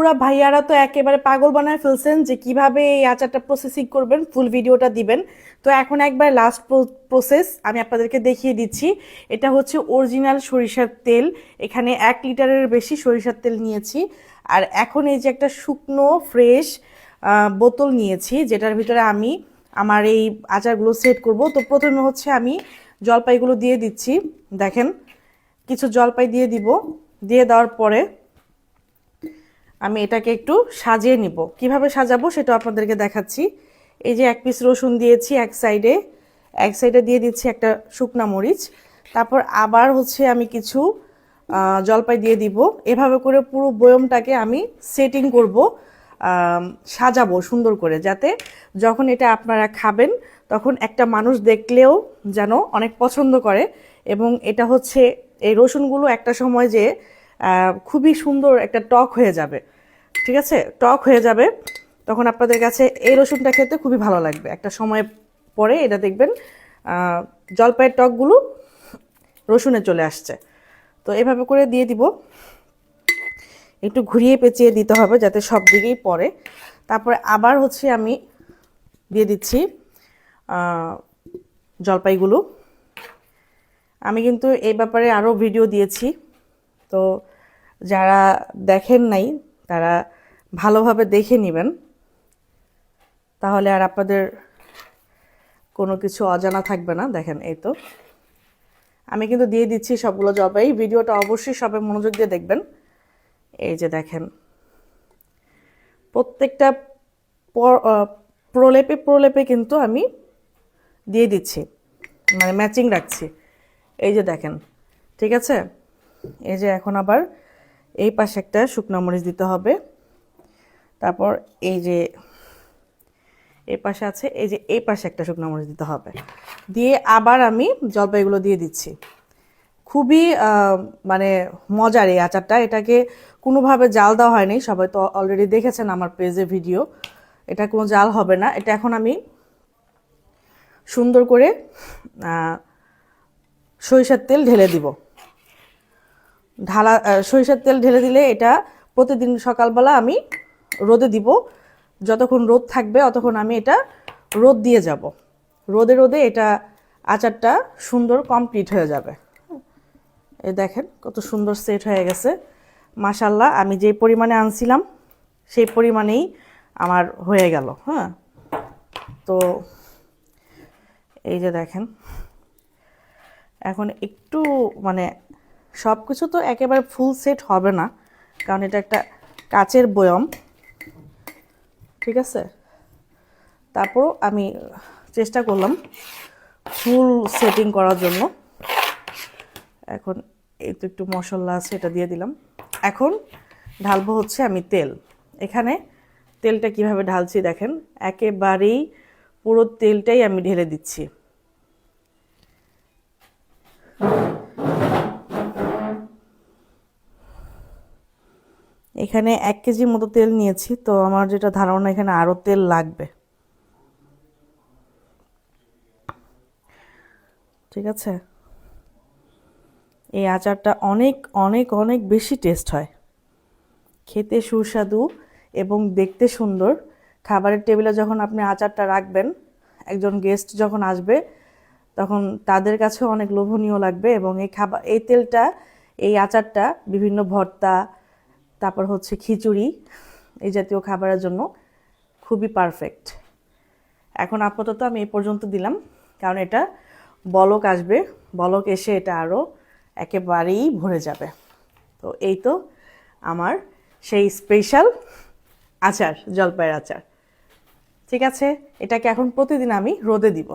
পুরা ভাইয়ারা তো একেবারে পাগল বানায় ফেলছেন যে কিভাবে এই আচারটা প্রসেসিং করবেন, ফুল ভিডিওটা দিবেন। তো এখন একবার লাস্ট প্রসেস আমি আপনাদেরকে দেখিয়ে দিচ্ছি। এটা হচ্ছে অরিজিনাল সরিষার তেল। এখানে 1 লিটারের বেশি সরিষার তেল নিয়েছি। আর এখন এই যে একটা শুকনো ফ্রেশ বোতল নিয়েছি, যেটার ভিতরে আমি আমার এই আচারগুলো সেট করব। তো প্রথমে হচ্ছে আমি জলপাইগুলো দিয়ে দিচ্ছি। দেখেন, কিছু জলপাই দিয়ে দিব। দিয়ে দেওয়ার পরে আমি এটাকে একটু সাজিয়ে নিব। কিভাবে সাজাবো সেটা আপনাদেরকে দেখাচ্ছি। এই যে 1 পিস রসুন দিয়েছি এক সাইডে, এক সাইডে দিয়ে দিচ্ছি একটা শুকনা মরিচ। তারপর আবার হচ্ছে আমি কিছু জলপাই দিয়ে দিব। এভাবে করে পুরো বয়মটাকে আমি সেটিং করব, সাজাবো সুন্দর করে, যাতে যখন এটা আপনারা খাবেন তখন একটা মানুষ দেখলেও যেন অনেক পছন্দ করে। এবং এটা হচ্ছে এই রসুনগুলো একটা সময় যে খুবই সুন্দর একটা টক হয়ে যাবে। ঠিক আছে, টক হয়ে যাবে, তখন আপনাদের কাছে এই রসুনটা খেতে খুবই ভালো লাগবে। একটা সময় পরে এটা দেখবেন জলপাইয়ের টকগুলো রসুনে চলে আসছে। তো এভাবে করে দিয়ে দিব, একটু ঘুরিয়ে পেঁচিয়ে দিতে হবে যাতে সব দিকেই পড়ে। তারপরে আবার হচ্ছে আমি দিয়ে দিচ্ছি জলপাইগুলো। আমি কিন্তু এই ব্যাপারে আরও ভিডিও দিয়েছি, তো যারা দেখেন নাই তারা ভালোভাবে দেখে নেবেন, তাহলে আর আপনাদের কোনো কিছু অজানা থাকবে না। দেখেন, এই তো আমি কিন্তু দিয়ে দিচ্ছি সবগুলো জলপাই। ভিডিওটা অবশ্যই সবাই মনোযোগ দিয়ে দেখবেন। এই যে দেখেন, প্রত্যেকটা প্রলেপে প্রলেপে কিন্তু আমি দিয়ে দিচ্ছি, মানে ম্যাচিং রাখছি। এই যে দেখেন, ঠিক আছে। এই যে এখন আবার এই পাশে একটা শুকনো মরিচ দিতে হবে। তারপর এই যে এই পাশে আছে, এই যে এই পাশে একটা শুকনো মরিচ দিতে হবে। দিয়ে আবার আমি জলপাইগুলো দিয়ে দিচ্ছি। খুবই মানে মজার এই আচারটা। এটাকে কোনোভাবে জাল দেওয়া হয়নি, সবাই তো অলরেডি দেখেছেন আমার পেজে ভিডিও। এটা কোনো জাল হবে না। এটা এখন আমি সুন্দর করে সরিষার তেল ঢেলে দিব। সরিষার তেল ঢেলে দিলে এটা প্রতিদিন সকালবেলা আমি রোদে দিব। যতক্ষণ রোদ থাকবে ততক্ষণ আমি এটা রোদ দিয়ে যাব। রোদে রোদে এটা আচারটা সুন্দর কমপ্লিট হয়ে যাবে। এই দেখেন কত সুন্দর সেট হয়ে গেছে, মাশাল্লাহ। আমি যে পরিমাণে আনছিলাম সেই পরিমাণেই আমার হয়ে গেল। হ্যাঁ, তো এই যে দেখেন, এখন একটু মানে সব কিছু তো একেবারে ফুল সেট হবে না, কারণ এটা একটা কাচের বয়ম। ঠিক আছে, তারপর আমি চেষ্টা করলাম ফুল সেটিং করার জন্য। এখন এই তো একটু মশলা আছে, এটা দিয়ে দিলাম। এখন ঢালবো হচ্ছে আমি তেল। এখানে তেলটা কিভাবে ঢালছি দেখেন, একেবারেই পুরো তেলটাই আমি ঢেলে দিচ্ছি। এখানে 1 কেজির মতো তেল নিয়েছি, তো আমার যেটা ধারণা এখানে আরও তেল লাগবে। ঠিক আছে, এই আচারটা অনেক অনেক অনেক বেশি টেস্ট হয়, খেতে সুস্বাদু এবং দেখতে সুন্দর। খাবারের টেবিলে যখন আপনি আচারটা রাখবেন, একজন গেস্ট যখন আসবে তখন তাদের কাছেও অনেক লোভনীয় লাগবে। এবং এই তেলটা, এই আচারটা বিভিন্ন ভর্তা, তারপর হচ্ছে খিচুড়ি, এই জাতীয় খাবারের জন্য খুবই পারফেক্ট। এখন আপাতত আমি এই পর্যন্ত দিলাম, কারণ এটা বলক আসবে, বলক এসে এটা আরও একেবারেই ভরে যাবে। তো এই তো আমার সেই স্পেশাল আচার, জলপাইয়ের আচার। ঠিক আছে, এটাকে এখন প্রতিদিন আমি রোদে দিব।